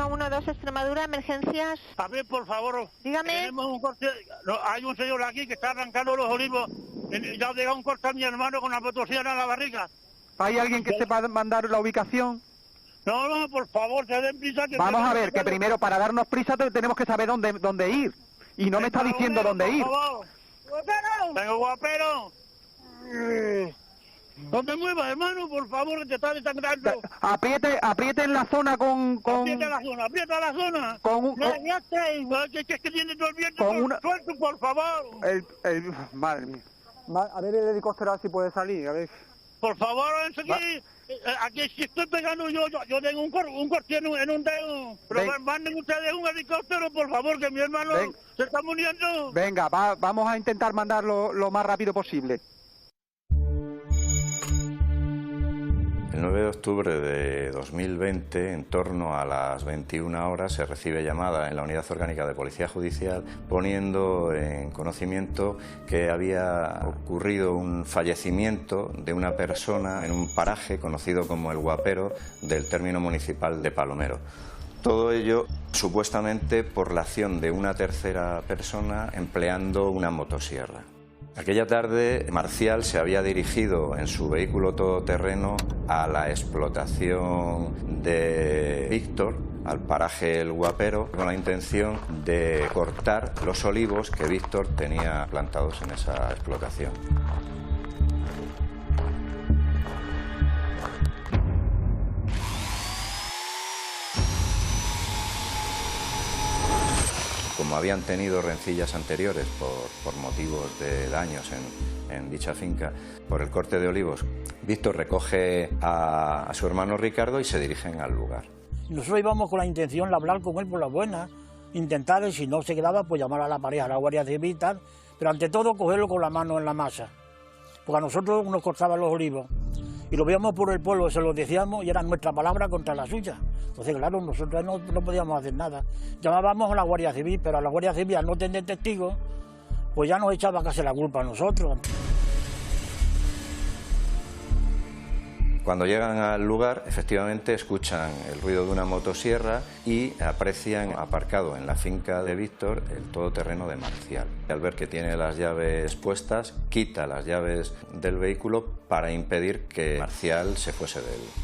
112 Extremadura, emergencias. A ver, por favor. Dígame. Tenemos un corte. No, hay un señor aquí que está arrancando los olivos. Ya ha llegado un corte a mi hermano con la motosierra en la barriga. ¿Hay alguien que sepa mandar la ubicación? No, por favor, se den prisa. Que vamos a ver, que primero para darnos prisa tenemos que saber dónde ir. Y no me está diciendo dónde ir. ¡Guapero! ¡Tengo guapero! No te muevas, hermano, por favor, que te está desangrando. Apriete en la zona con... Aprieta la zona. Con un... ¿Qué es que tiene todo el viento? Suelto, por favor. Madre mía. A ver el helicóptero, a ver si puede salir, a ver. Por favor, aquí si estoy pegando yo tengo un corte en un dedo. Pero manden ustedes un helicóptero, por favor, que mi hermano se está muriendo. Venga, vamos a intentar mandarlo lo más rápido posible. El 9 de octubre de 2020, en torno a las 21 horas, se recibe llamada en la Unidad Orgánica de Policía Judicial poniendo en conocimiento que había ocurrido un fallecimiento de una persona en un paraje conocido como El Guapero del término municipal de Palomero. Todo ello supuestamente por la acción de una tercera persona empleando una motosierra. Aquella tarde, Marcial se había dirigido en su vehículo todoterreno a la explotación de Víctor, al paraje El Guapero, con la intención de cortar los olivos que Víctor tenía plantados en esa explotación. Como habían tenido rencillas anteriores por motivos de daños en dicha finca, por el corte de olivos, Víctor recoge a su hermano Ricardo y se dirigen al lugar. Nosotros íbamos con la intención de hablar con él por la buena, intentar, y si no se quedaba, pues llamar a la pareja, a la Guardia Civil y tal, pero ante todo cogerlo con la mano en la masa, porque a nosotros nos cortaban los olivos. Y lo veíamos por el pueblo, se lo decíamos y era nuestra palabra contra la suya. Entonces, claro, nosotros no podíamos hacer nada. Llamábamos a la Guardia Civil, pero a la Guardia Civil, al no tener testigos, pues ya nos echaba casi la culpa a nosotros. Cuando llegan al lugar, efectivamente escuchan el ruido de una motosierra y aprecian aparcado en la finca de Víctor el todoterreno de Marcial. Al ver que tiene las llaves puestas, quita las llaves del vehículo para impedir que Marcial se fuese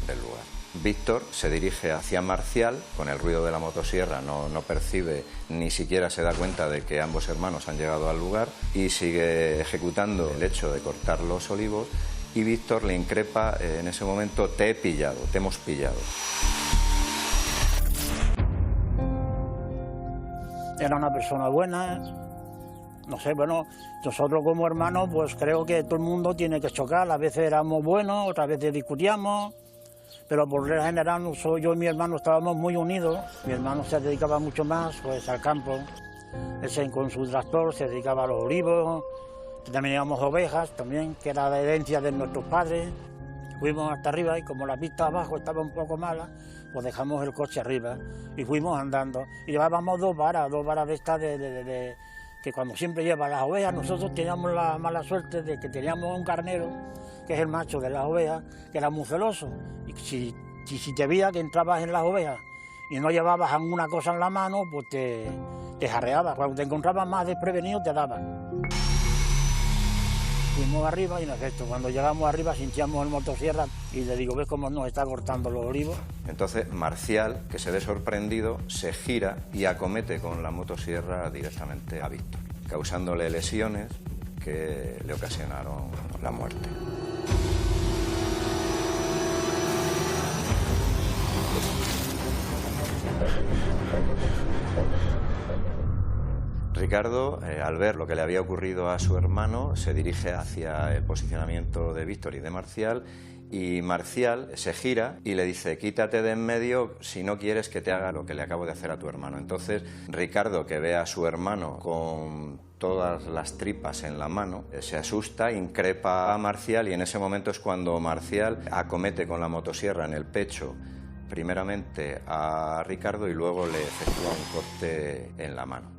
del lugar. Víctor se dirige hacia Marcial, con el ruido de la motosierra no percibe ni siquiera se da cuenta de que ambos hermanos han llegado al lugar y sigue ejecutando el hecho de cortar los olivos. Y Víctor le increpa en ese momento: te he pillado, te hemos pillado. Era una persona buena, no sé, bueno, nosotros como hermanos pues creo que todo el mundo tiene que chocar, a veces éramos buenos, otras veces discutíamos, pero por regla general yo y mi hermano estábamos muy unidos. Mi hermano se dedicaba mucho más pues al campo, él con su tractor se dedicaba a los olivos. También íbamos ovejas, también, que era la herencia de nuestros padres. Fuimos hasta arriba y como la pista abajo estaba un poco mala, pues dejamos el coche arriba y fuimos andando. Y llevábamos dos varas de estas que cuando siempre lleva las ovejas. Nosotros teníamos la mala suerte de que teníamos un carnero, que es el macho de las ovejas, que era muy celoso. Y si te veía que entrabas en las ovejas y no llevabas alguna cosa en la mano, pues te jarreaba. Cuando te encontrabas más desprevenido, te daba. Fuimos arriba y en efecto, cuando llegamos arriba sintiamos el motosierra y le digo, ¿ves cómo nos está cortando los olivos? Entonces Marcial, que se ve sorprendido, se gira y acomete con la motosierra directamente a Víctor, causándole lesiones que le ocasionaron la muerte. Ricardo, al ver lo que le había ocurrido a su hermano, se dirige hacia el posicionamiento de Víctor y de Marcial, y Marcial se gira y le dice: quítate de en medio si no quieres que te haga lo que le acabo de hacer a tu hermano. Entonces Ricardo, que ve a su hermano con todas las tripas en la mano, se asusta, increpa a Marcial, y en ese momento es cuando Marcial acomete con la motosierra en el pecho primeramente a Ricardo y luego le efectúa un corte en la mano.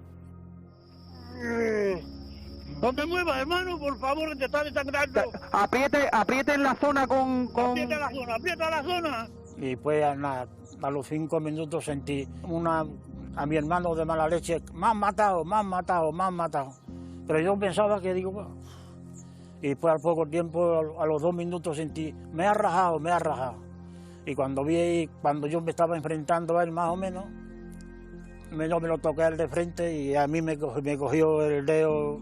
No te muevas, hermano, por favor, que te está desangrando. Apriete en la zona con... Aprieta la zona. Y pues nada, A los 5 minutos sentí a mi hermano de mala leche, me han matado, me han matado, me han matado. Pero yo pensaba que digo, bueno. Y después al poco tiempo, a los 2 minutos sentí, me ha rajado, me ha rajado. Y cuando yo me estaba enfrentando a él más o menos, me lo toqué a él de frente y a mí me cogió el dedo,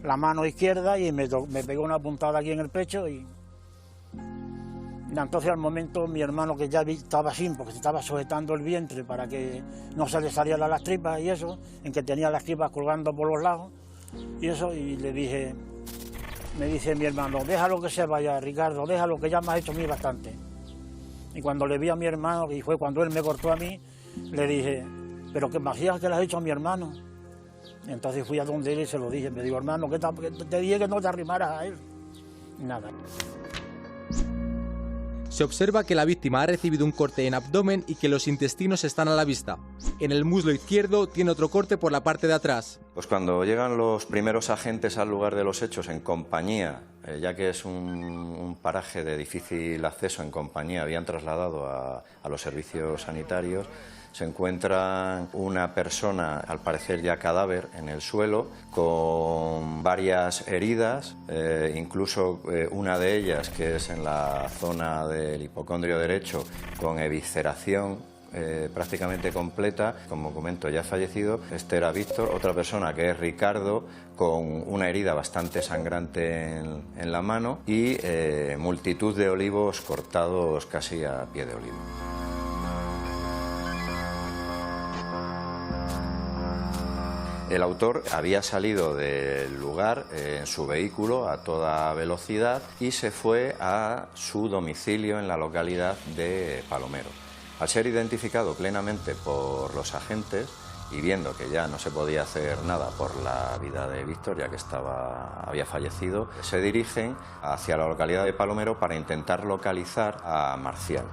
la mano izquierda y me pegó una puntada aquí en el pecho y entonces al momento mi hermano, que ya estaba así porque se estaba sujetando el vientre para que no se le salieran las tripas y eso, en que tenía las tripas colgando por los lados y eso, y le dije, me dice mi hermano, déjalo que se vaya, Ricardo, déjalo que ya me has hecho a mí bastante. Y cuando le vi a mi hermano, y fue cuando él me cortó a mí, le dije, pero que Macías, que le has hecho a mi hermano. Y entonces fui a donde él y se lo dije, me digo, hermano, que te dije que no te arrimaras a él. Y nada. Se observa que la víctima ha recibido un corte en abdomen y que los intestinos están a la vista. En el muslo izquierdo tiene otro corte por la parte de atrás. Pues cuando llegan los primeros agentes al lugar de los hechos en compañía, ya que es un paraje de difícil acceso, en compañía habían trasladado a los servicios sanitarios, se encuentra una persona, al parecer ya cadáver, en el suelo, con varias heridas, incluso una de ellas, que es en la zona del hipocondrio derecho, con evisceración prácticamente completa. Como comento, ya fallecido. Este era Víctor. Otra persona, que es Ricardo, con una herida bastante sangrante en la mano y multitud de olivos cortados casi a pie de olivo. El autor había salido del lugar en su vehículo a toda velocidad y se fue a su domicilio en la localidad de Palomero. Al ser identificado plenamente por los agentes y viendo que ya no se podía hacer nada por la vida de Víctor, ya que había fallecido, se dirigen hacia la localidad de Palomero para intentar localizar a Marcial.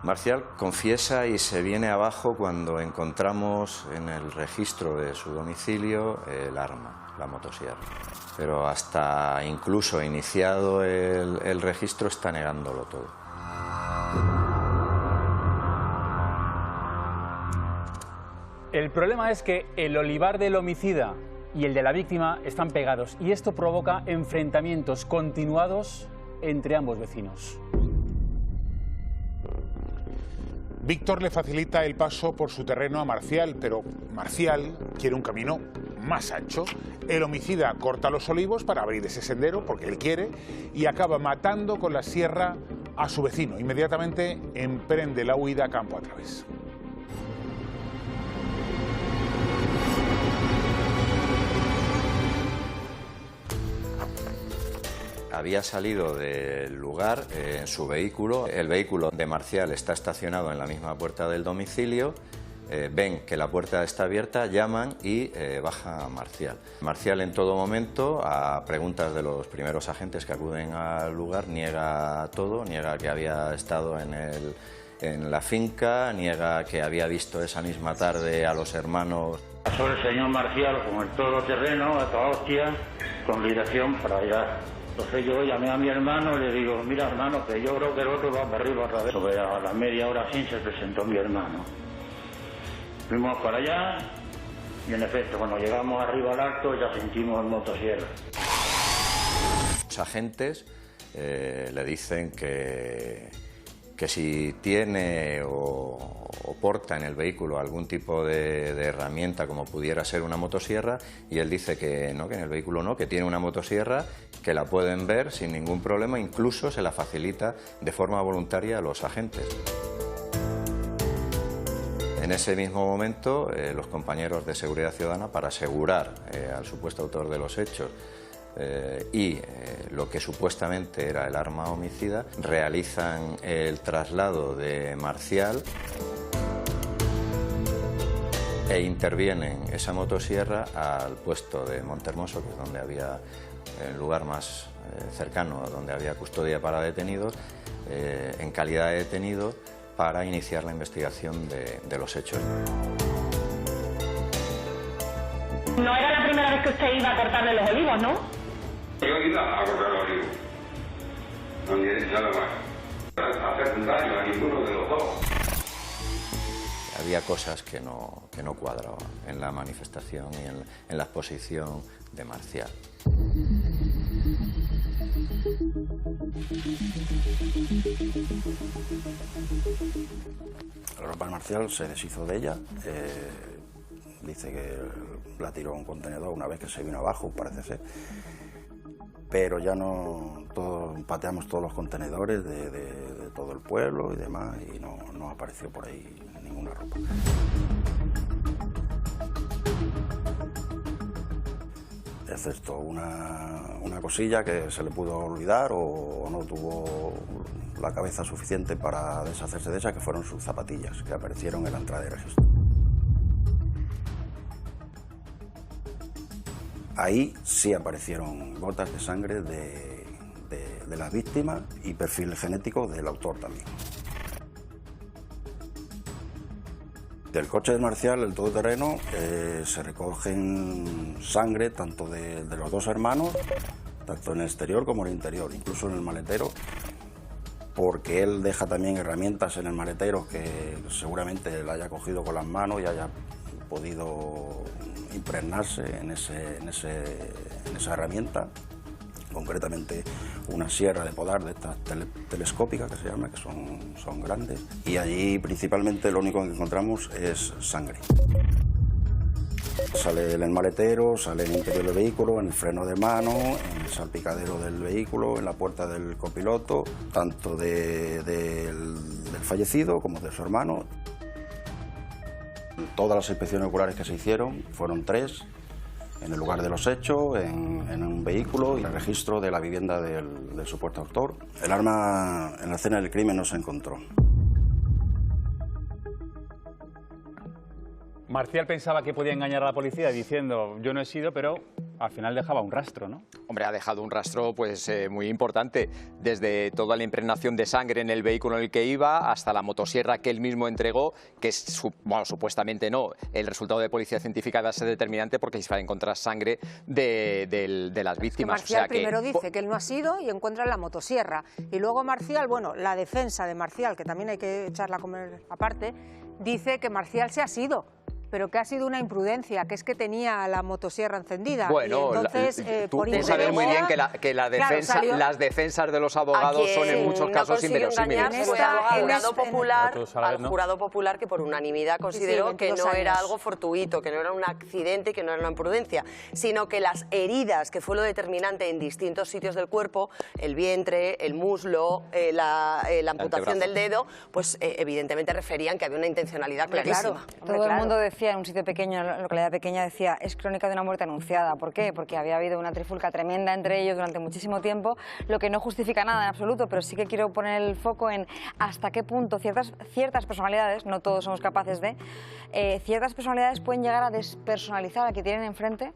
Marcial confiesa y se viene abajo cuando encontramos en el registro de su domicilio el arma, la motosierra. Pero hasta incluso iniciado el registro está negándolo todo. El problema es que el olivar del homicida y el de la víctima están pegados y esto provoca enfrentamientos continuados entre ambos vecinos. Víctor le facilita el paso por su terreno a Marcial, pero Marcial quiere un camino más ancho. El homicida corta los olivos para abrir ese sendero, porque él quiere, y acaba matando con la sierra a su vecino. Inmediatamente emprende la huida campo a través. Había salido del lugar en su vehículo. El vehículo de Marcial está estacionado en la misma puerta del domicilio. Ven que la puerta está abierta, llaman y baja Marcial. Marcial, en todo momento, a preguntas de los primeros agentes que acuden al lugar, niega todo, niega que había estado en la finca, niega que había visto esa misma tarde a los hermanos. Sobre el señor Marcial con el todoterreno, a toda hostia, con dirección para allá. Entonces yo llamé a mi hermano y le digo, mira hermano, que yo creo que el otro va para arriba otra vez. Sobre a la media hora así se presentó mi hermano. Fuimos para allá y en efecto cuando llegamos arriba al alto ya sentimos el motosierra. Los agentes le dicen que si tiene o porta en el vehículo algún tipo de herramienta como pudiera ser una motosierra, y él dice que no, que en el vehículo no, que tiene una motosierra, que la pueden ver sin ningún problema, incluso se la facilita de forma voluntaria a los agentes. En ese mismo momento, los compañeros de Seguridad Ciudadana, para asegurar al supuesto autor de los hechos y lo que supuestamente era el arma homicida, realizan el traslado de Marcial e intervienen esa motosierra al puesto de Montehermoso, que es donde había el lugar más cercano, donde había custodia para detenidos, en calidad de detenido, para iniciar la investigación de los hechos. No era la primera vez que usted iba a cortarle los olivos, ¿no? Yo iba a cortar los olivos, no ni nada más, a hacer daño a ninguno de los dos. Había cosas que no cuadraban en la manifestación y en la exposición de Marcial. La ropa de Marcial se deshizo de ella, dice que la tiró a un contenedor una vez que se vino abajo, parece ser, pero ya no, pateamos todos los contenedores de todo el pueblo y demás, y no apareció por ahí ninguna ropa. Excepto una cosilla que se le pudo olvidar o no tuvo la cabeza suficiente para deshacerse de ella, que fueron sus zapatillas, que aparecieron en la entrada de registro. Ahí sí aparecieron gotas de sangre de las víctimas y perfil genético del autor también. Del coche de Marcial, el todoterreno, se recogen sangre tanto de los dos hermanos, tanto en el exterior como en el interior, incluso en el maletero, porque él deja también herramientas en el maletero que seguramente la haya cogido con las manos y haya podido impregnarse en esa herramienta, concretamente una sierra de podar de estas telescópicas que se llama, que son grandes, y allí principalmente lo único que encontramos es sangre. Sale en el maletero, sale en el interior del vehículo, en el freno de mano, en el salpicadero del vehículo, en la puerta del copiloto, tanto del fallecido como de su hermano. Todas las inspecciones oculares que se hicieron fueron 3, en el lugar de los hechos, en un vehículo y el registro de la vivienda del supuesto autor. El arma en la escena del crimen no se encontró. Marcial pensaba que podía engañar a la policía diciendo yo no he sido, pero al final dejaba un rastro, ¿no? Hombre, ha dejado un rastro pues muy importante, desde toda la impregnación de sangre en el vehículo en el que iba hasta la motosierra que él mismo entregó, que es, bueno, supuestamente no, el resultado de policía científica va a ser determinante porque se va a encontrar sangre de las víctimas. Marcial o sea primero dice que él no ha sido y encuentra la motosierra. Y luego Marcial, bueno, la defensa de Marcial, que también hay que echarla a comer aparte, dice que Marcial se ha sido, pero que ha sido una imprudencia, que es que tenía la motosierra encendida. Bueno, y entonces, tú sabes muy bien que la defensa, claro, las defensas de los abogados son en muchos casos inverosímiles. Fue al jurado popular que por unanimidad consideró que no era algo fortuito, que no era un accidente, que no era una imprudencia, sino que las heridas, que fue lo determinante en distintos sitios del cuerpo, el vientre, el muslo, la amputación del dedo, pues evidentemente referían que había una intencionalidad clarísima. Todo el mundo decía en un sitio pequeño, localidad pequeña, decía es crónica de una muerte anunciada. ¿Por qué? Porque había habido una trifulca tremenda entre ellos durante muchísimo tiempo, lo que no justifica nada en absoluto, pero sí que quiero poner el foco en hasta qué punto ciertas personalidades, no todos somos capaces de, ciertas personalidades pueden llegar a despersonalizar a quien tienen enfrente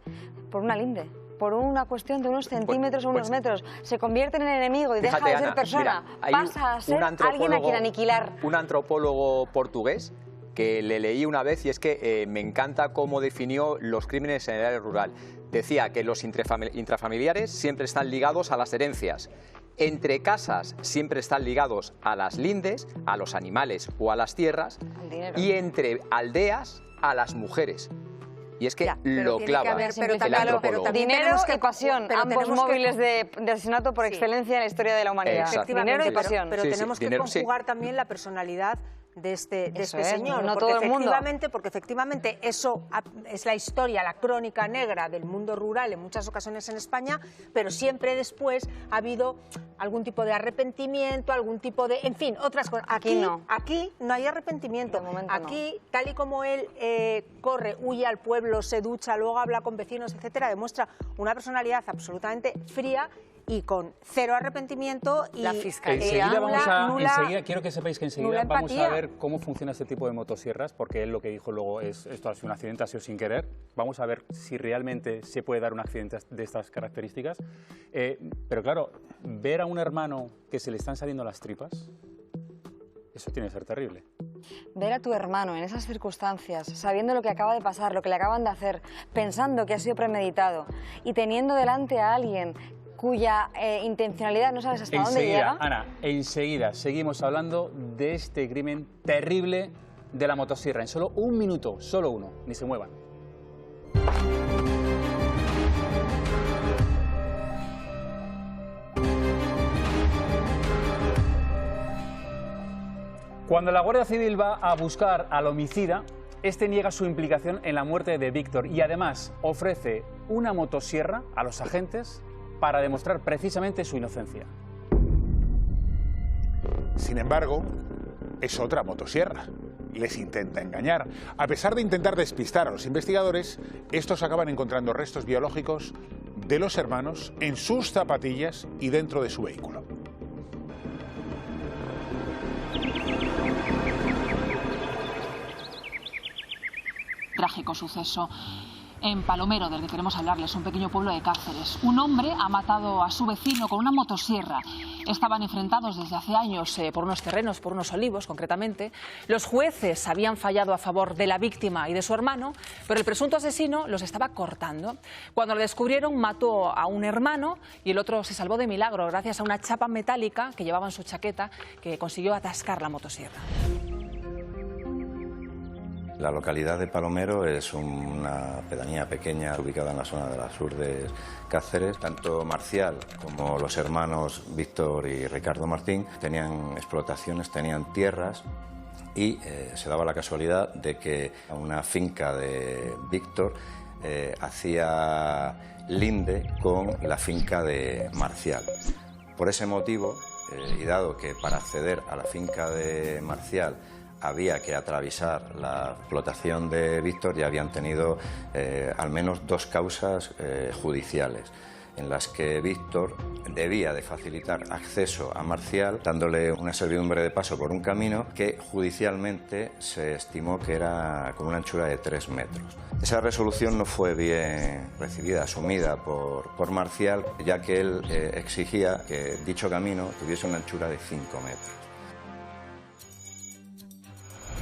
por una linde, por una cuestión de unos centímetros o unos metros. Se convierten en enemigo y fíjate, deja de ser Ana, persona, mira, pasa a ser alguien a quien aniquilar. Un antropólogo portugués que le leí una vez y es que me encanta cómo definió los crímenes en el área rural. Decía que los intrafamiliares siempre están ligados a las herencias. Entre casas siempre están ligados a las lindes, a los animales o a las tierras, y entre aldeas a las mujeres. Y es que lo clava el antropólogo. Dinero y pasión, ambos móviles de asesinato por excelencia en la historia de la humanidad. Dinero y pasión. Pero tenemos que conjugar también la personalidad de este señor, no porque todo el mundo. efectivamente eso es la historia, la crónica negra del mundo rural en muchas ocasiones en España, pero siempre después ha habido algún tipo de arrepentimiento, algún tipo de, en fin, otras cosas. Aquí no hay arrepentimiento. Aquí, tal y como él corre, huye al pueblo, se ducha, luego habla con vecinos, etcétera, demuestra una personalidad absolutamente fría y con cero arrepentimiento. Y la fiscalía enseguida quiero que sepáis que enseguida vamos a ver cómo funciona este tipo de motosierras, porque él lo que dijo luego es esto ha sido un accidente, ha sido sin querer. Vamos a ver si realmente se puede dar un accidente de estas características. Pero claro, ver a un hermano que se le están saliendo las tripas, eso tiene que ser terrible. Ver a tu hermano en esas circunstancias, sabiendo lo que acaba de pasar, lo que le acaban de hacer, pensando que ha sido premeditado y teniendo delante a alguien cuya intencionalidad no sabes hasta dónde llega. Ana, enseguida seguimos hablando de este crimen terrible de la motosierra en solo un minuto, solo uno, ni se muevan. Cuando la Guardia Civil va a buscar al homicida, este niega su implicación en la muerte de Víctor y además ofrece una motosierra a los agentes para demostrar precisamente su inocencia. Sin embargo, es otra motosierra. Les intenta engañar. A pesar de intentar despistar a los investigadores, estos acaban encontrando restos biológicos de los hermanos en sus zapatillas y dentro de su vehículo. Trágico suceso en Palomero, del que queremos hablarles, un pequeño pueblo de Cáceres. Un hombre ha matado a su vecino con una motosierra. Estaban enfrentados desde hace años por unos terrenos, por unos olivos concretamente. Los jueces habían fallado a favor de la víctima y de su hermano, pero el presunto asesino los estaba cortando. Cuando lo descubrieron, mató a un hermano y el otro se salvó de milagro gracias a una chapa metálica que llevaba en su chaqueta que consiguió atascar la motosierra. La localidad de Palomero es una pedanía pequeña ubicada en la zona de la sur de Cáceres. Tanto Marcial como los hermanos Víctor y Ricardo Martín tenían explotaciones, tenían tierras y se daba la casualidad de que una finca de Víctor hacía linde con la finca de Marcial. Por ese motivo, y dado que para acceder a la finca de Marcial había que atravesar la explotación de Víctor, ya habían tenido al menos dos causas judiciales en las que Víctor debía de facilitar acceso a Marcial dándole una servidumbre de paso por un camino que judicialmente se estimó que era con una anchura de 3 metros. Esa resolución no fue bien recibida, asumida por Marcial, ya que él exigía que dicho camino tuviese una anchura de 5 metros.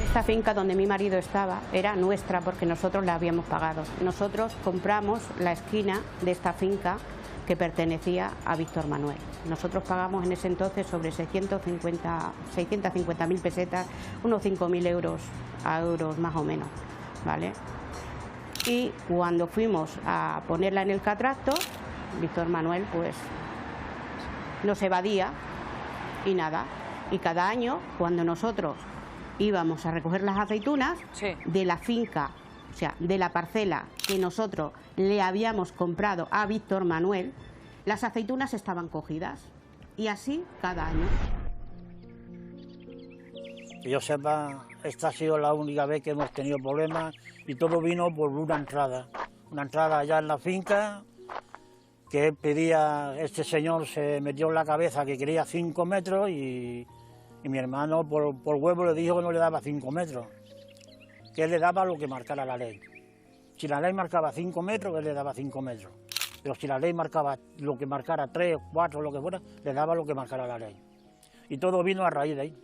Esta finca donde mi marido estaba era nuestra porque nosotros la habíamos pagado. Nosotros compramos la esquina de esta finca que pertenecía a Víctor Manuel. Nosotros pagamos en ese entonces sobre 650.000 pesetas, unos 5.000 euros más o menos, ¿vale? Y cuando fuimos a ponerla en el catastro, Víctor Manuel pues nos evadía y nada. Y cada año, cuando nosotros íbamos a recoger las aceitunas de la finca, o sea, de la parcela que nosotros le habíamos comprado a Víctor Manuel, las aceitunas estaban cogidas. Y así cada año. Que yo sepa, esta ha sido la única vez que hemos tenido problemas y todo vino por una entrada allá en la finca que pedía, este señor se metió en la cabeza que quería 5 metros y mi hermano por huevo le dijo que no le daba 5 metros, que él le daba lo que marcara la ley. Si la ley marcaba 5 metros, él le daba 5 metros. Pero si la ley marcaba lo que marcara 3, 4, lo que fuera, le daba lo que marcara la ley. Y todo vino a raíz de ahí.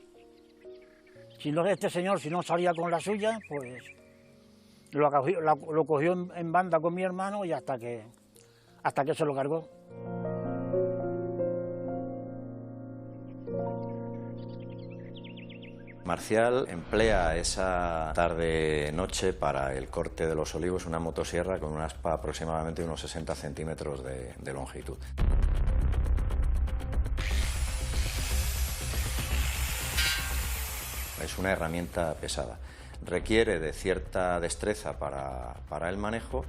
Si no, este señor, si no salía con la suya, pues lo cogió en banda con mi hermano y hasta que se lo cargó. Marcial emplea esa tarde-noche para el corte de los olivos una motosierra con una aspa aproximadamente unos 60 centímetros de longitud. Es una herramienta pesada. Requiere de cierta destreza para el manejo,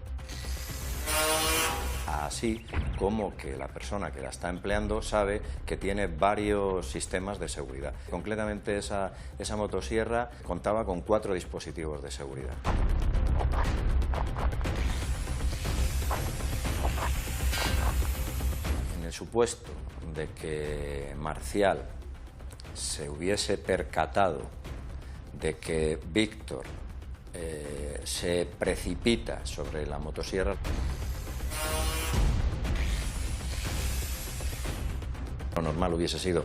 así como que la persona que la está empleando sabe que tiene varios sistemas de seguridad. Concretamente esa motosierra contaba con 4 dispositivos de seguridad. En el supuesto de que Marcial se hubiese percatado de que Víctor se precipita sobre la motosierra, lo normal hubiese sido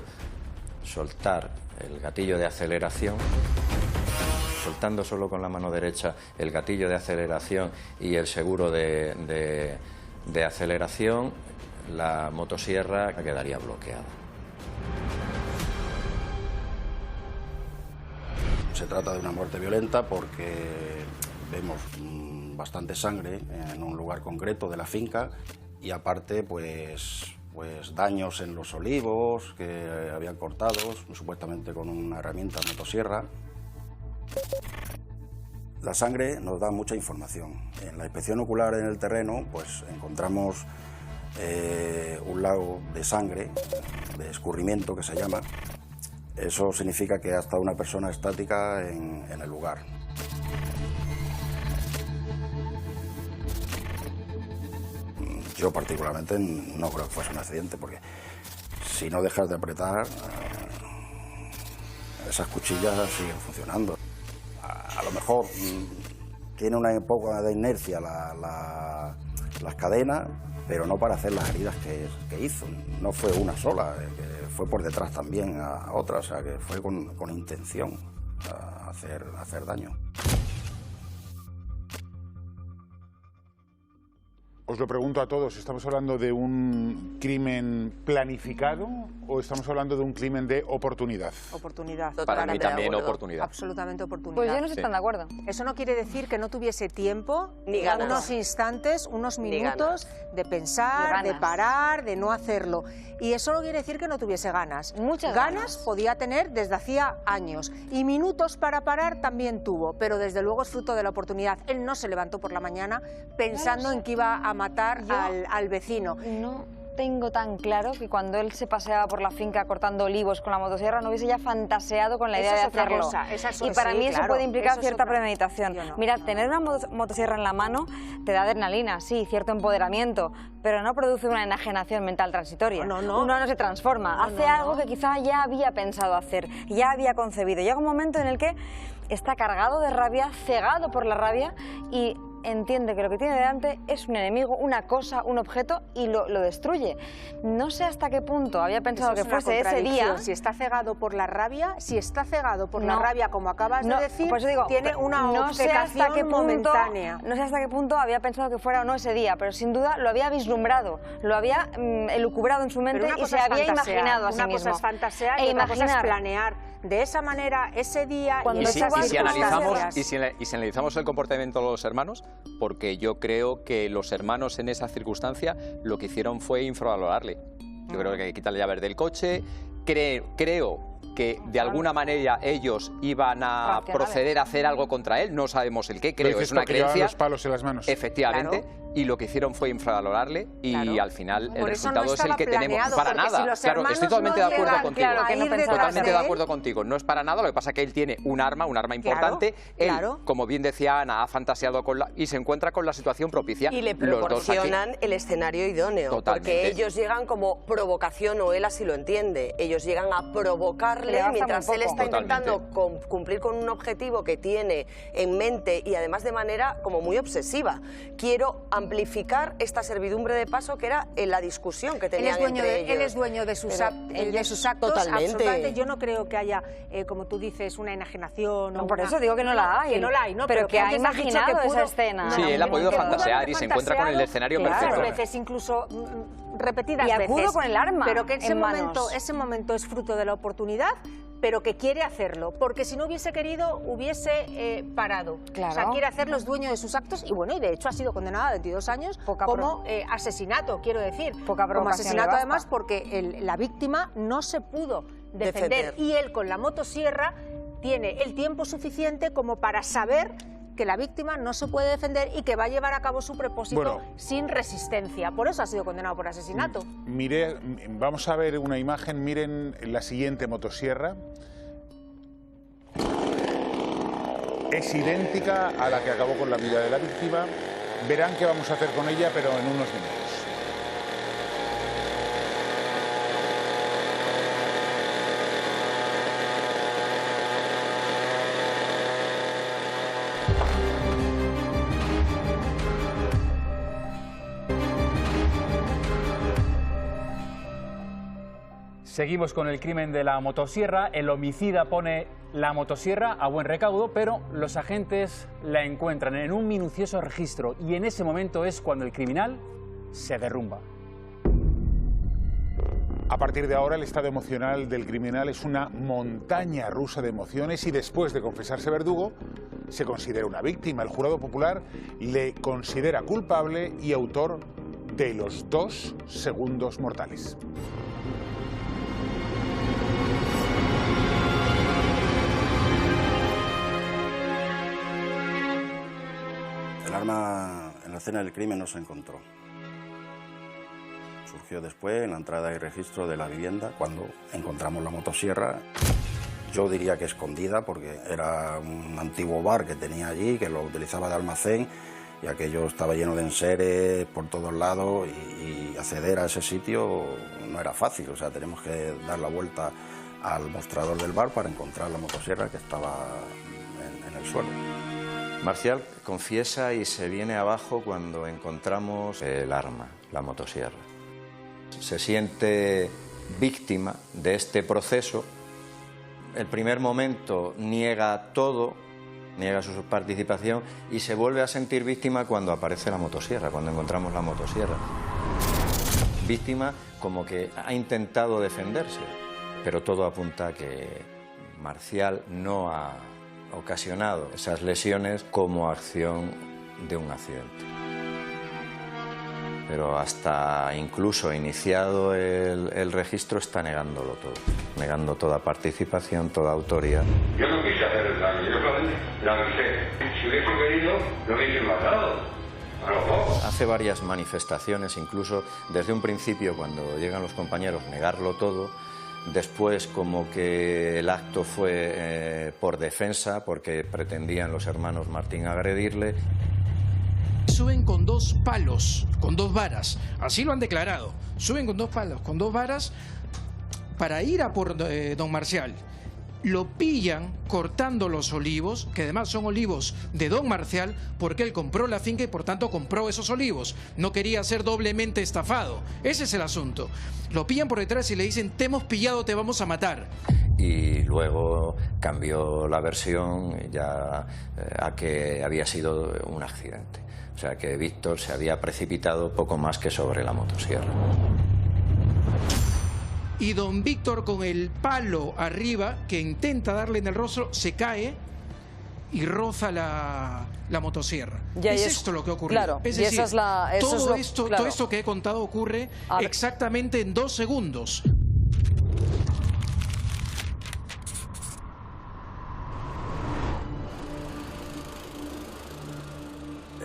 soltar el gatillo de aceleración, soltando solo con la mano derecha el gatillo de aceleración y el seguro de aceleración, la motosierra quedaría bloqueada. Se trata de una muerte violenta porque vemos bastante sangre en un lugar concreto de la finca y aparte pues daños en los olivos que habían cortado, supuestamente con una herramienta motosierra. La sangre nos da mucha información. En la inspección ocular en el terreno pues encontramos un lago de sangre, de escurrimiento que se llama. Eso significa que ha estado una persona estática en el lugar. Yo particularmente no creo que fuese un accidente, porque si no dejas de apretar, esas cuchillas siguen funcionando. A lo mejor tiene una poca de inercia las cadenas, pero no para hacer las heridas que hizo. No fue una sola, fue por detrás también a otra, o sea que fue con intención a hacer daño. Os lo pregunto a todos, ¿estamos hablando de un crimen planificado o estamos hablando de un crimen de oportunidad? Oportunidad. Para mí también oportunidad. Absolutamente oportunidad. Pues yo no estoy tan de acuerdo. Eso no quiere decir que no tuviese tiempo, ni ganas, unos instantes, unos minutos de pensar, de parar, de no hacerlo. Y eso no quiere decir que no tuviese ganas. Muchas ganas podía tener desde hacía años. Y minutos para parar también tuvo, pero desde luego es fruto de la oportunidad. Él no se levantó por la mañana pensando en que iba a matar al vecino. No tengo tan claro que cuando él se paseaba por la finca cortando olivos con la motosierra no hubiese ya fantaseado con la idea de hacerlo. Y para mí eso puede implicar cierta premeditación. Mira, tener una motosierra en la mano te da adrenalina, sí, cierto empoderamiento, pero no produce una enajenación mental transitoria. Uno no se transforma, hace algo que quizá ya había pensado hacer, ya había concebido. Llega un momento en el que está cargado de rabia, cegado por la rabia y entiende que lo que tiene delante es un enemigo, una cosa, un objeto y lo destruye. No sé hasta qué punto había pensado que fuese ese día. Si está cegado por la rabia, la rabia, como acabas de decir, pues digo, tiene una obcecación momentánea. No sé hasta qué punto había pensado que fuera o no ese día, pero sin duda lo había vislumbrado, lo había elucubrado en su mente y se había imaginado a sí mismo. Una cosa es fantasear y otra cosa es planear de esa manera ese día y si analizamos el comportamiento de los hermanos, porque yo creo que los hermanos en esa circunstancia lo que hicieron fue infravalorarle. Yo creo que hay que quitarle llaves del coche, creo que de alguna manera ellos iban a proceder a hacer algo contra él, no sabemos el qué, creo, es una creencia. Los palos en las manos. Efectivamente. Claro. Y lo que hicieron fue infravalorarle y al final el resultado es el que tenemos. Para nada. Claro, estoy totalmente de acuerdo contigo. Totalmente de acuerdo contigo. No es para nada, lo que pasa es que él tiene un arma importante. Él, como bien decía Ana, ha fantaseado y se encuentra con la situación propicia. Y le proporcionan el escenario idóneo. Totalmente. Porque ellos llegan como provocación, o él así lo entiende. Ellos llegan a provocarle mientras él está intentando cumplir con un objetivo que tiene en mente y además de manera como muy obsesiva. Quiero amplificar esta servidumbre de paso que era en la discusión que tenían entre ellos. Él es dueño de sus actos. Totalmente. Yo no creo que haya, como tú dices, una enajenación. No, por eso digo que no la hay. Que no la hay, ¿no? Pero que ha imaginado esa escena. Sí, él ha podido fantasear y se encuentra con el escenario perfecto. Muchas veces, incluso repetidas veces. Y acudo con el arma. Pero que ese momento es fruto de la oportunidad, pero que quiere hacerlo, porque si no hubiese querido, hubiese parado. Claro. O sea, quiere hacerlo, es dueño de sus actos y bueno, y de hecho ha sido condenado a 22 años como asesinato, quiero decir. Como asesinato además porque la víctima no se pudo defender y él con la motosierra tiene el tiempo suficiente como para saber que la víctima no se puede defender y que va a llevar a cabo su propósito sin resistencia. Por eso ha sido condenado por asesinato. Vamos a ver una imagen, miren la siguiente motosierra. Es idéntica a la que acabó con la vida de la víctima. Verán qué vamos a hacer con ella, pero en unos minutos. Seguimos con el crimen de la motosierra. El homicida pone la motosierra a buen recaudo, pero los agentes la encuentran en un minucioso registro y en ese momento es cuando el criminal se derrumba. A partir de ahora, el estado emocional del criminal es una montaña rusa de emociones y después de confesarse verdugo, se considera una víctima. El jurado popular le considera culpable y autor de los 2 segundos mortales. El arma en la escena del crimen no se encontró. Surgió después en la entrada y registro de la vivienda cuando encontramos la motosierra. Yo diría que escondida porque era un antiguo bar que tenía allí, que lo utilizaba de almacén y aquello estaba lleno de enseres por todos lados y acceder a ese sitio no era fácil. O sea, tenemos que dar la vuelta al mostrador del bar para encontrar la motosierra que estaba en el suelo. Marcial confiesa y se viene abajo cuando encontramos el arma, la motosierra. Se siente víctima de este proceso. El primer momento niega todo, niega su participación y se vuelve a sentir víctima cuando aparece la motosierra, cuando encontramos la motosierra. Víctima como que ha intentado defenderse, pero todo apunta a que Marcial no ha ocasionado esas lesiones como acción de un accidente. Pero hasta incluso iniciado el registro está negándolo todo, negando toda participación, toda autoría. Yo no quise hacer el daño, yo la avisé. Si hubiese querido, lo hubiese matado. A lo poco. Hace varias manifestaciones, incluso desde un principio, cuando llegan los compañeros, negarlo todo. Después, como que el acto fue por defensa, porque pretendían los hermanos Martín agredirle. Suben con 2 palos, con 2 varas, así lo han declarado. Suben con 2 palos, con 2 varas para ir a por don Marcial. Lo pillan cortando los olivos, que además son olivos de don Marcial, porque él compró la finca y por tanto compró esos olivos. No quería ser doblemente estafado. Ese es el asunto. Lo pillan por detrás y le dicen: te hemos pillado, te vamos a matar. Y luego cambió la versión ya a que había sido un accidente. O sea, que Víctor se había precipitado poco más que sobre la motosierra. Y don Víctor, con el palo arriba, que intenta darle en el rostro, se cae y roza la motosierra. Es esto lo que ocurrió. Claro, es decir, todo esto que he contado ocurre exactamente en 2 segundos.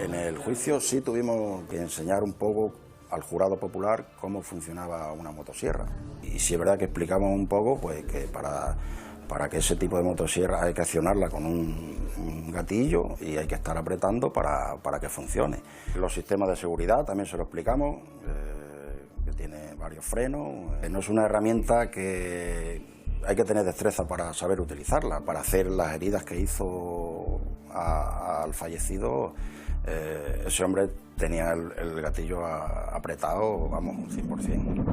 En el juicio sí tuvimos que enseñar un poco al jurado popular cómo funcionaba una motosierra. Y sí es verdad que explicamos un poco pues que para que ese tipo de motosierra hay que accionarla con un gatillo y hay que estar apretando para que funcione. Los sistemas de seguridad también se lo explicamos, que tiene varios frenos. No es una herramienta que hay que tener destreza para saber utilizarla, para hacer las heridas que hizo al fallecido. Ese hombre tenía el gatillo apretado, vamos, 100%.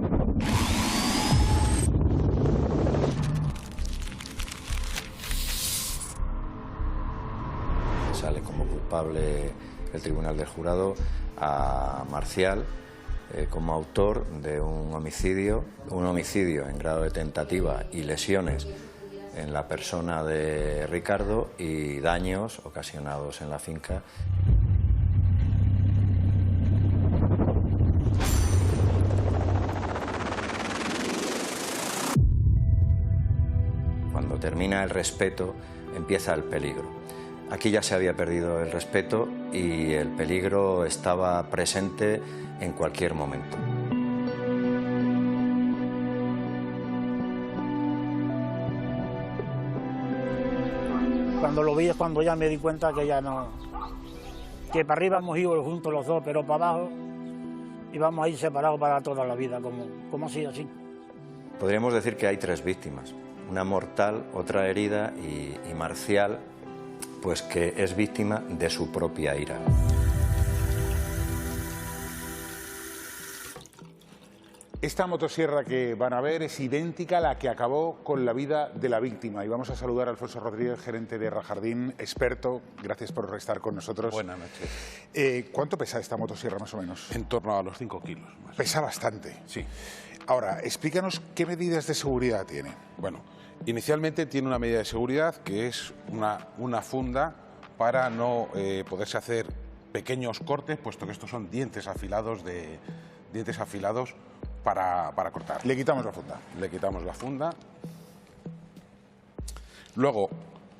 Sale como culpable el Tribunal del Jurado a Marcial como autor de un homicidio en grado de tentativa y lesiones en la persona de Ricardo y daños ocasionados en la finca. Cuando termina el respeto, empieza el peligro. Aquí ya se había perdido el respeto y el peligro estaba presente en cualquier momento. Cuando lo vi es cuando ya me di cuenta que ya no... Que para arriba hemos ido juntos los dos, pero para abajo íbamos a ir separados para toda la vida, como así, así. Podríamos decir que hay 3 víctimas. Una mortal, otra herida y Marcial, pues que es víctima de su propia ira. Esta motosierra que van a ver es idéntica a la que acabó con la vida de la víctima. Y vamos a saludar a Alfonso Rodríguez, gerente de Rajardín, experto. Gracias por estar con nosotros. Buenas noches. ¿Cuánto pesa esta motosierra más o menos? En torno a los 5 kilos. Pesa bastante. Sí. Ahora, explícanos qué medidas de seguridad tiene. Bueno, inicialmente tiene una medida de seguridad que es una funda para no poderse hacer pequeños cortes, puesto que estos son dientes afilados para cortar. Le quitamos la funda. Le quitamos la funda. Luego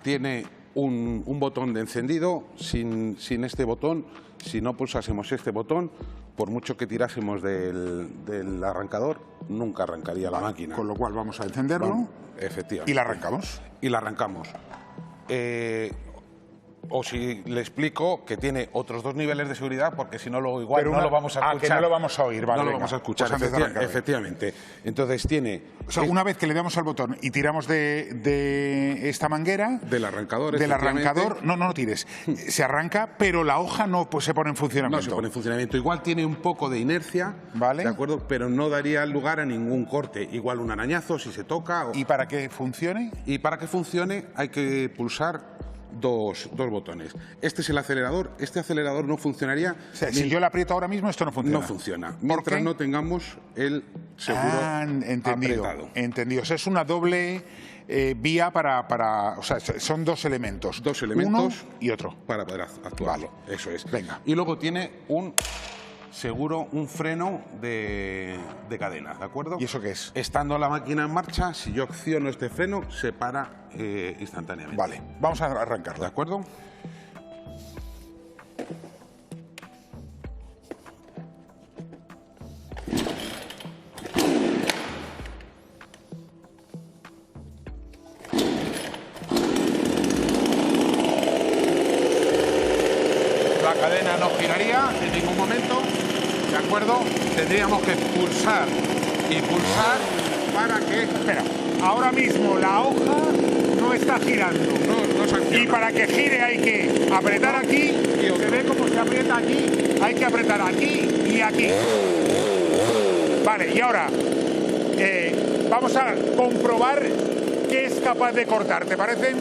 tiene un botón de encendido. Sin este botón, si no pulsásemos este botón, por mucho que tirásemos del arrancador, nunca arrancaría la máquina. Con lo cual vamos a encenderlo. Efectivamente. ¿Y la arrancamos? Y la arrancamos. O si le explico que tiene otros 2 niveles de seguridad, porque si no, luego igual no lo vamos a escuchar. Que no lo vamos a oír, vale. No lo vamos a escuchar, pues efectivamente. Entonces tiene... O sea, una vez que le damos al botón y tiramos de esta manguera... Del arrancador, no tires. Se arranca, pero la hoja no se pone en funcionamiento. No se pone en funcionamiento. Igual tiene un poco de inercia, ¿vale? ¿De acuerdo? Pero no daría lugar a ningún corte.Igual un arañazo si se toca. ¿Y para que funcione? Y para que funcione hay que pulsar dos botones. Este es el acelerador. Este acelerador no funcionaría. O sea, si yo le aprieto ahora mismo, esto no funciona. No funciona. Mientras no tengamos el seguro apretado. Entendido. O sea, es una doble vía para... O sea, son 2 elementos. 2 elementos. Uno y otro. Para poder actuarlo. Vale. Eso es. Venga. Y luego tiene un freno de cadena, ¿de acuerdo? ¿Y eso qué es? Estando la máquina en marcha, si yo acciono este freno, se para instantáneamente. Vale, vamos a arrancarlo. ¿De acuerdo? La cadena no giraría en ningún momento. ¿De acuerdo? Tendríamos que pulsar y pulsar para que... Espera, ahora mismo la hoja no está girando. No se acciona. Y para que gire hay que apretar aquí. Se ve cómo se aprieta aquí. Hay que apretar aquí y aquí. Vale, y ahora vamos a comprobar qué es capaz de cortar. ¿Te parece?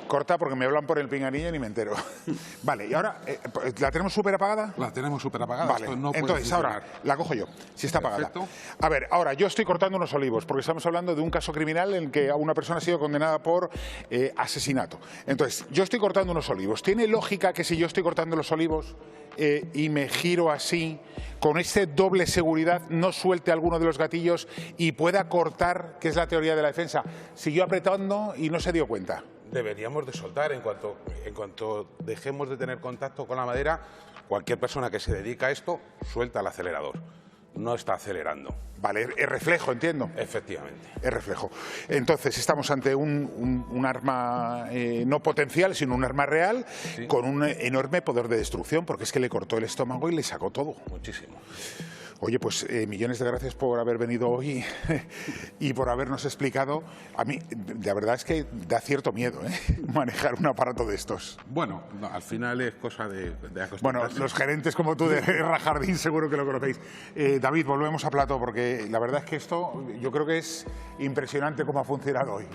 Corta porque me hablan por el pinganillo y ni me entero. Vale, y ahora, ¿la tenemos súper apagada? La tenemos súper apagada. Vale, entonces ahora la cojo yo, si está apagada. A ver, ahora yo estoy cortando unos olivos, porque estamos hablando de un caso criminal en el que una persona ha sido condenada por asesinato. Entonces, yo estoy cortando unos olivos. ¿Tiene lógica que si yo estoy cortando los olivos y me giro así, con ese doble seguridad, no suelte alguno de los gatillos y pueda cortar, que es la teoría de la defensa? Siguió apretando y no se dio cuenta. Deberíamos de soltar en cuanto dejemos de tener contacto con la madera. Cualquier persona que se dedica a esto suelta el acelerador, no está acelerando. Vale, es reflejo, entiendo. Efectivamente. Es reflejo. Entonces estamos ante un arma no potencial, sino un arma real, sí, con un enorme poder de destrucción, porque es que le cortó el estómago y le sacó todo. Muchísimo. Oye, pues millones de gracias por haber venido hoy y por habernos explicado. A mí, la verdad es que da cierto miedo manejar un aparato de estos. Bueno, no, al final es cosa de acostumbrarse. Bueno, los gerentes como tú de Rajardín seguro que lo conocéis. David, volvemos a plató, porque la verdad es que esto yo creo que es impresionante cómo ha funcionado hoy.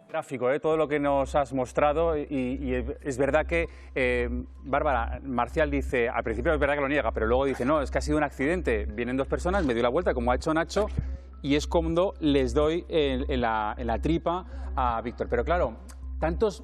Gráfico, todo lo que nos has mostrado y es verdad que Bárbara, Marcial dice, al principio es verdad que lo niega, pero luego dice, no, es que ha sido un accidente, vienen 2 personas, me dio la vuelta como ha hecho Nacho y es cuando les doy en la tripa a Víctor. Pero claro, tantos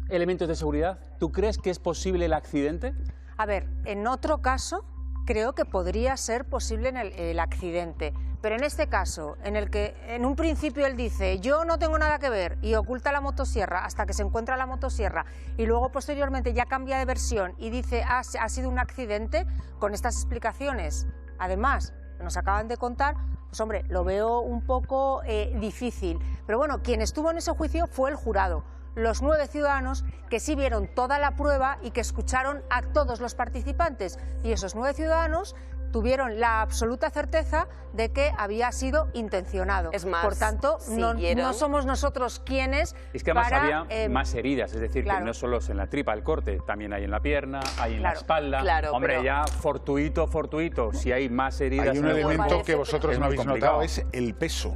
elementos de seguridad, ¿tú crees que es posible el accidente? A ver, en otro caso creo que podría ser posible el accidente. Pero en este caso, en el que en un principio él dice yo no tengo nada que ver y oculta la motosierra hasta que se encuentra la motosierra y luego posteriormente ya cambia de versión y dice ha sido un accidente, con estas explicaciones, además, que nos acaban de contar, pues hombre, lo veo un poco difícil. Pero bueno, quien estuvo en ese juicio fue el jurado. Los 9 ciudadanos que sí vieron toda la prueba y que escucharon a todos los participantes. Y esos 9 ciudadanos tuvieron la absoluta certeza de que había sido intencionado. Es más, por tanto, no somos nosotros quienes es que además para, había más heridas, es decir, claro. que no solo es en la tripa el corte, también hay en la pierna, hay en Claro, la espalda. claro, Hombre, pero- ya fortuito, si hay más heridas... Hay un en el elemento cuerpo, que vosotros es no muy habéis complicado. notado, es el peso.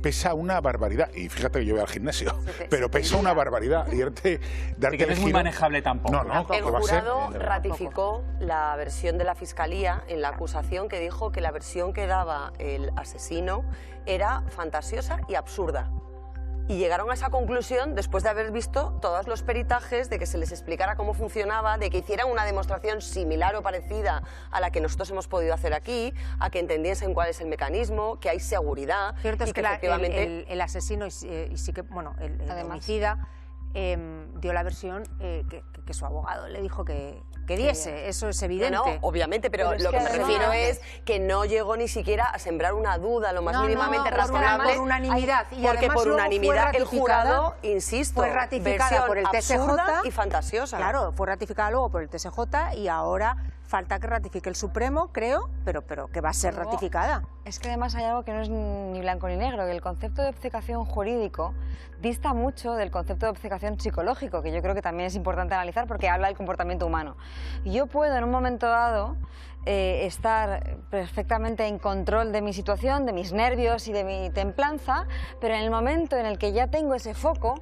Pesa una barbaridad. Y fíjate que yo voy al gimnasio, pero pesa una barbaridad. Y darte Y que no es muy giro- manejable tampoco. No, no, El que va a ser. jurado ratificó la versión de la Fiscalía en la acusación, que dijo que la versión que daba el asesino era fantasiosa y absurda. Y llegaron a esa conclusión después de haber visto todos los peritajes, de que se les explicara cómo funcionaba, de que hicieran una demostración similar o parecida a la que nosotros hemos podido hacer aquí, a que entendiesen cuál es el mecanismo, que hay seguridad. Cierto y es que que efectivamente... el asesino y sí que, bueno, el homicida dio la versión que su abogado le dijo que diese, eso es evidente. No, obviamente, pero es lo que me además- refiero es que no llegó ni siquiera a sembrar una duda lo más No, mínimamente no, razonable. por unanimidad. Y porque además por luego fue unanimidad el ratificada- jurado, insisto, fue ratificada versión por el absurda TSJ y fantasiosa. Claro, fue ratificada luego por el TSJ y ahora falta que ratifique el Supremo, creo, pero que va a ser Luego, ratificada. Es que además hay algo que no es ni blanco ni negro, que el concepto de obcecación jurídico dista mucho del concepto de obcecación psicológico, que yo creo que también es importante analizar porque habla del comportamiento humano. Yo puedo en un momento dado estar perfectamente en control de mi situación, de mis nervios y de mi templanza, pero en el momento en el que ya tengo ese foco,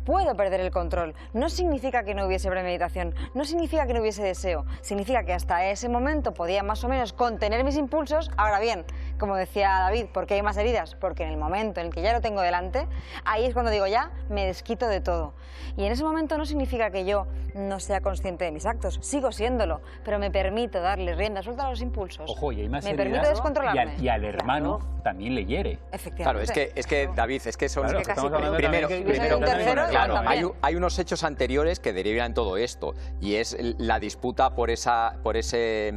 puedo perder el control. No significa que no hubiese premeditación, no significa que no hubiese deseo, significa que hasta ese momento podía más o menos contener mis impulsos. Ahora bien, como decía David, ¿por qué hay más heridas? Porque en el momento en el que ya lo tengo delante, ahí es cuando digo ya, me desquito de todo. Y en ese momento no significa que yo no sea consciente de mis actos, sigo siéndolo, pero me permito darle rienda suelta a los impulsos. Ojo, y hay más me heridas permito descontrolarme. y al hermano también le hiere. Claro, es que David, es que son... Claro, estamos hablando primero, también que- primero, un tercero, claro, también. hay unos hechos anteriores que derivan en todo esto, y es la disputa por ese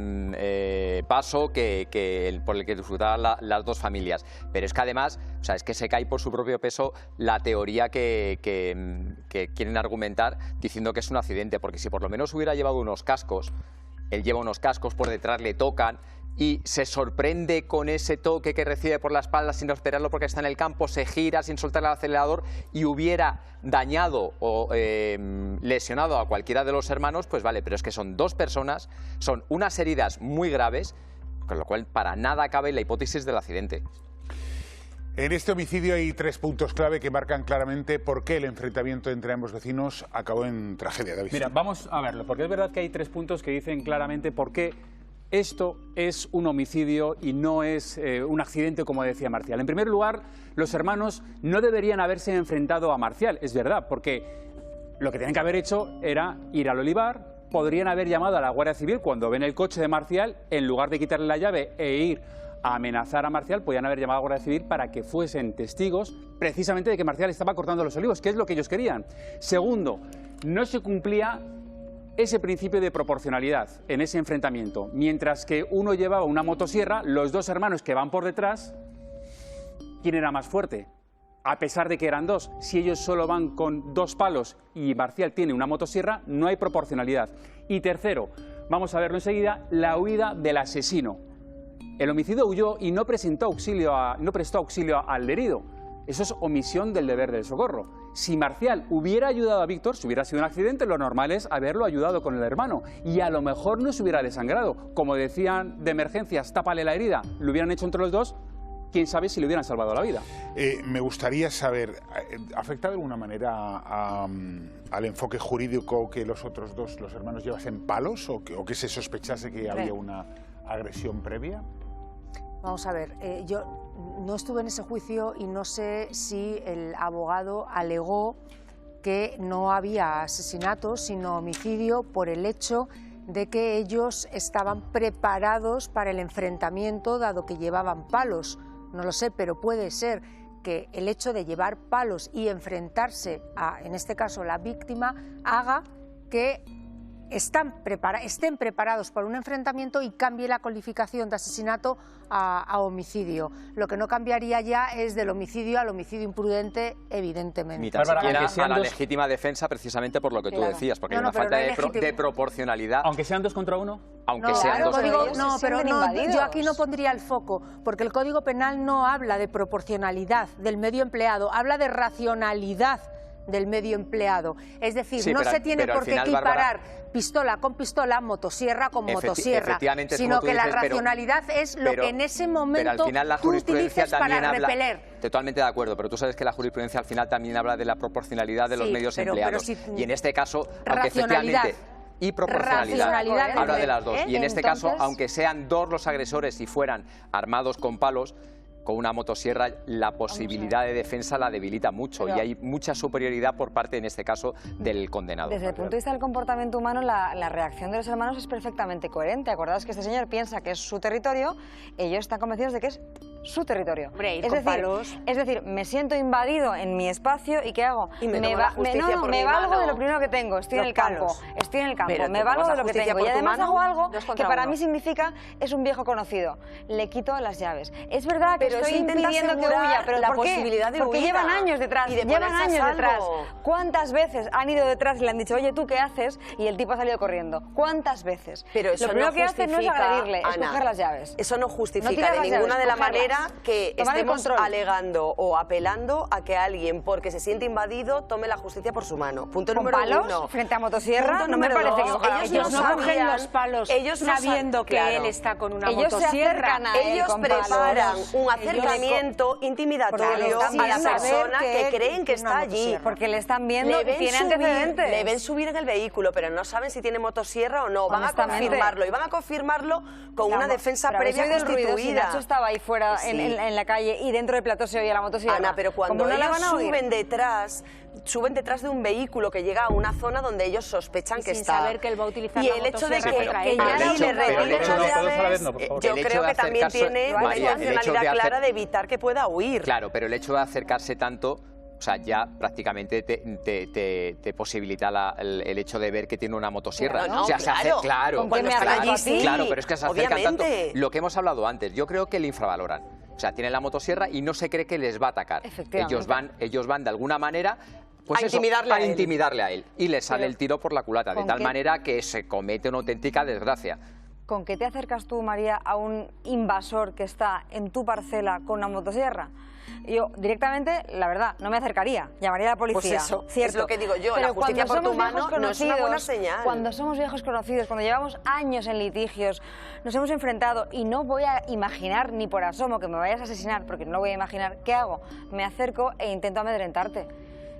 paso por el que disfrutaban las dos familias. Pero es que además, o sea, es que se cae por su propio peso la teoría que quieren argumentar diciendo que es un accidente, porque si por lo menos hubiera llevado unos cascos, él lleva unos cascos, por detrás le tocan y se sorprende con ese toque que recibe por la espalda sin esperarlo porque está en el campo, se gira sin soltar el acelerador y hubiera dañado o lesionado a cualquiera de los hermanos, pues vale, pero es que son dos personas, son unas heridas muy graves, con lo cual para nada cabe la hipótesis del accidente. En este homicidio hay 3 puntos clave que marcan claramente por qué el enfrentamiento entre ambos vecinos acabó en tragedia, David. Mira, vamos a verlo, porque es verdad que hay 3 puntos que dicen claramente por qué esto es un homicidio y no es un accidente, como decía Marcial. En primer lugar, los hermanos no deberían haberse enfrentado a Marcial, es verdad, porque lo que tenían que haber hecho era ir al olivar, podrían haber llamado a la Guardia Civil cuando ven el coche de Marcial, en lugar de quitarle la llave e ir a amenazar a Marcial, podían haber llamado a la Guardia Civil para que fuesen testigos precisamente de que Marcial estaba cortando los olivos, que es lo que ellos querían. Segundo, no se cumplía ese principio de proporcionalidad en ese enfrentamiento. Mientras que uno llevaba una motosierra, los dos hermanos que van por detrás, ¿quién era más fuerte? A pesar de que eran dos, si ellos solo van con 2 palos y Marcial tiene una motosierra, no hay proporcionalidad. Y tercero, vamos a verlo enseguida, la huida del asesino. El homicida huyó y no prestó auxilio al herido. Eso es omisión del deber del socorro. Si Marcial hubiera ayudado a Víctor, si hubiera sido un accidente, lo normal es haberlo ayudado con el hermano. Y a lo mejor no se hubiera desangrado. Como decían de emergencias, tápale la herida, lo hubieran hecho entre los dos, quién sabe si le hubieran salvado la vida. Me gustaría saber, ¿afecta de alguna manera al enfoque jurídico que los otros dos, los hermanos, llevasen palos o que se sospechase que había una agresión previa? Vamos a ver, yo no estuve en ese juicio y no sé si el abogado alegó que no había asesinato, sino homicidio por el hecho de que ellos estaban preparados para el enfrentamiento, dado que llevaban palos. No lo sé, pero puede ser que el hecho de llevar palos y enfrentarse a, en este caso, la víctima, haga que estén preparados para un enfrentamiento y cambie la calificación de asesinato a homicidio. Lo que no cambiaría ya es del homicidio al homicidio imprudente, evidentemente. Ni tan siquiera a la legítima defensa, precisamente por lo que tú decías, porque hay una falta de proporcionalidad. Aunque sean 2 contra 1. Aunque sean 2 contra 1. No, pero yo aquí no pondría el foco, porque el Código Penal no habla de proporcionalidad del medio empleado, habla de racionalidad del medio empleado. Es decir, no se tiene por qué equiparar pistola con pistola, motosierra con motosierra, sino que la racionalidad es lo que en ese momento al final la jurisprudencia también para habla, repeler. Totalmente de acuerdo, pero tú sabes que la jurisprudencia al final también habla de la proporcionalidad de los medios empleados. Y en este caso, aunque efectivamente... Y proporcionalidad, habla de las dos. Y en este caso, aunque sean 2 los agresores y fueran armados con palos, con una motosierra la posibilidad de defensa la debilita mucho y hay mucha superioridad por parte, en este caso, del condenado. Desde el punto de vista del comportamiento humano, la reacción de los hermanos es perfectamente coherente. Acordaos que este señor piensa que es su territorio, ellos están convencidos de que es su territorio. Hombre, es decir, me siento invadido en mi espacio y ¿qué hago? Y me valgo de lo primero que tengo, estoy en el campo, me valgo de lo que tengo y además hago algo que para mí significa es un viejo conocido, le quito las llaves. Es verdad que estoy impidiendo que huya, pero la ¿por qué? posibilidad de Porque huida. llevan años detrás, ¿Cuántas veces han ido detrás y le han dicho, oye, ¿tú qué haces? Y el tipo ha salido corriendo. ¿Cuántas veces? Pero eso lo primero que hacen no es agredirle, Ana, es coger las llaves. Eso no justifica de ninguna de la manera que estemos alegando o apelando a que alguien, porque se siente invadido, tome la justicia por su mano. Punto número 1. Frente a motosierra, Punto no me parece que cojan. Ellos no cogen los palos sabiendo que él está con una motosierra. Ellos preparan un acercamiento intimidatorio a la persona que creen que está allí. Porque le están viendo y tiene antecedentes. Le ven subir en el vehículo, pero no saben si tiene motosierra o no. Van a confirmarlo y van a confirmarlo con una defensa previa constituida. Nacho estaba ahí fuera en la calle y dentro del plató se oía la motosierra. Ana, pero cuando ellos suben detrás de un vehículo que llega a una zona donde ellos sospechan que está. Saber que él va a utilizar y el hecho de que ya le retiren las llaves, yo creo que también tiene una intencionalidad clara de evitar que pueda huir. Claro, pero el hecho de acercarse tanto, o sea, ya prácticamente te posibilita el hecho de ver que tiene una motosierra. Claro, o sea, se hace, claro, pero es que se acercan tanto. Lo que hemos hablado antes, yo creo que le infravaloran. O sea, tienen la motosierra y no se cree que les va a atacar. Ellos van de alguna manera pues a intimidarle a él. Y le sale el tiro por la culata, de tal manera que se comete una auténtica desgracia. ¿Con qué te acercas tú, María, a un invasor que está en tu parcela con una motosierra? Yo directamente, la verdad, no me acercaría, llamaría a la policía. Pues eso, cierto. es lo que digo yo, pero la justicia por tu mano no es una buena señal. Cuando somos viejos conocidos, cuando llevamos años en litigios, nos hemos enfrentado y no voy a imaginar ni por asomo que me vayas a asesinar, porque no lo voy a imaginar, ¿qué hago? Me acerco e intento amedrentarte.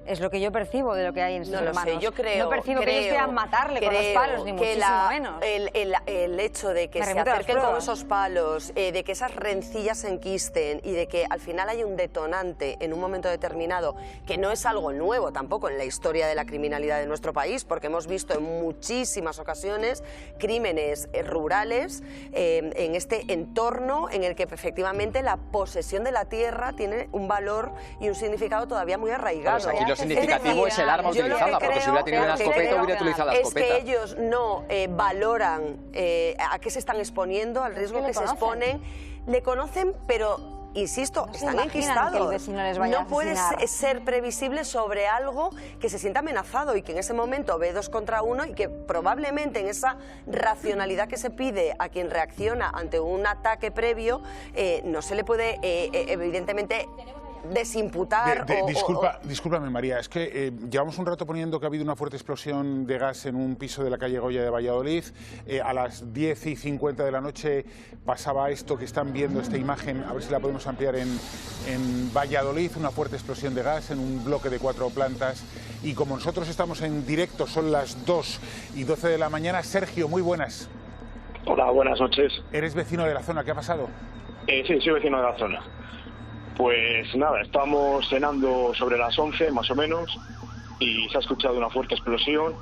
Es lo que yo percibo de lo que hay en estos hermanos. No percibo que ellos quieran matarle con los palos, ni muchísimo menos. El hecho de que se acerquen con esos palos, de que esas rencillas se enquisten y de que al final hay un detonante en un momento determinado, que no es algo nuevo tampoco en la historia de la criminalidad de nuestro país, porque hemos visto en muchísimas ocasiones crímenes rurales en este entorno en el que efectivamente la posesión de la tierra tiene un valor y un significado todavía muy arraigado. Lo significativo es el arma utilizada, porque si hubiera tenido una escopeta hubiera utilizado la escopeta. Es que ellos no valoran a qué se están exponiendo, al riesgo que se exponen. Le conocen, pero insisto, están enquistados. No puede ser previsible sobre algo que se sienta amenazado y que en ese momento ve 2 contra 1 y que probablemente en esa racionalidad que se pide a quien reacciona ante un ataque previo no se le puede evidentemente desimputar Discúlpame, María, es que llevamos un rato poniendo que ha habido una fuerte explosión de gas en un piso de la calle Goya de Valladolid. A las 10:50 de la noche pasaba esto que están viendo, esta imagen, a ver si la podemos ampliar en Valladolid, una fuerte explosión de gas en un bloque de 4 plantas. Y como nosotros estamos en directo, son las 2:12 de la mañana. Sergio, muy buenas. Hola, buenas noches. ¿Eres vecino de la zona? ¿Qué ha pasado? Sí, soy vecino de la zona. Pues nada, estábamos cenando sobre las 11 más o menos y se ha escuchado una fuerte explosión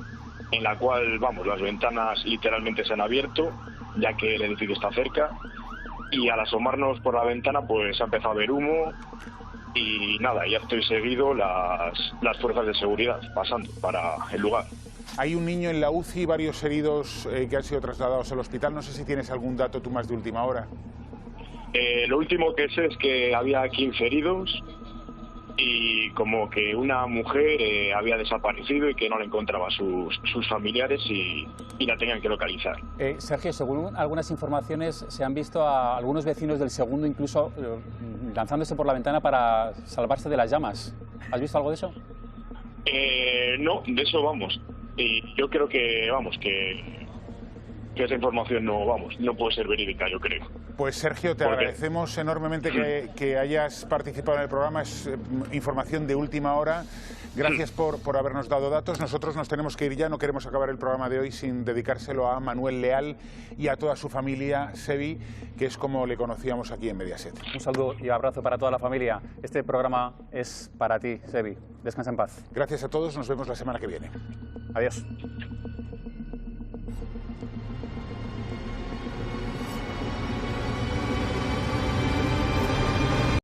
en la cual, vamos, las ventanas literalmente se han abierto ya que el edificio está cerca y al asomarnos por la ventana pues ha empezado a haber humo y nada, ya estoy seguido las fuerzas de seguridad pasando para el lugar. Hay un niño en la UCI, varios heridos que han sido trasladados al hospital. No sé si tienes algún dato tú más de última hora. Lo último que sé es que había 15 heridos y como que una mujer había desaparecido y que no la encontraba sus familiares y la tenían que localizar. Sergio, según algunas informaciones, se han visto a algunos vecinos del segundo incluso lanzándose por la ventana para salvarse de las llamas. ¿Has visto algo de eso? No, de eso vamos. Y yo creo que, vamos, que esa información no puede ser verídica, yo creo. Pues Sergio, te agradecemos enormemente que hayas participado en el programa. Es información de última hora. Gracias por habernos dado datos. Nosotros nos tenemos que ir ya, no queremos acabar el programa de hoy sin dedicárselo a Manuel Leal y a toda su familia, Sebi, que es como le conocíamos aquí en Mediaset. Un saludo y abrazo para toda la familia. Este programa es para ti, Sebi. Descansa en paz. Gracias a todos, nos vemos la semana que viene. Adiós.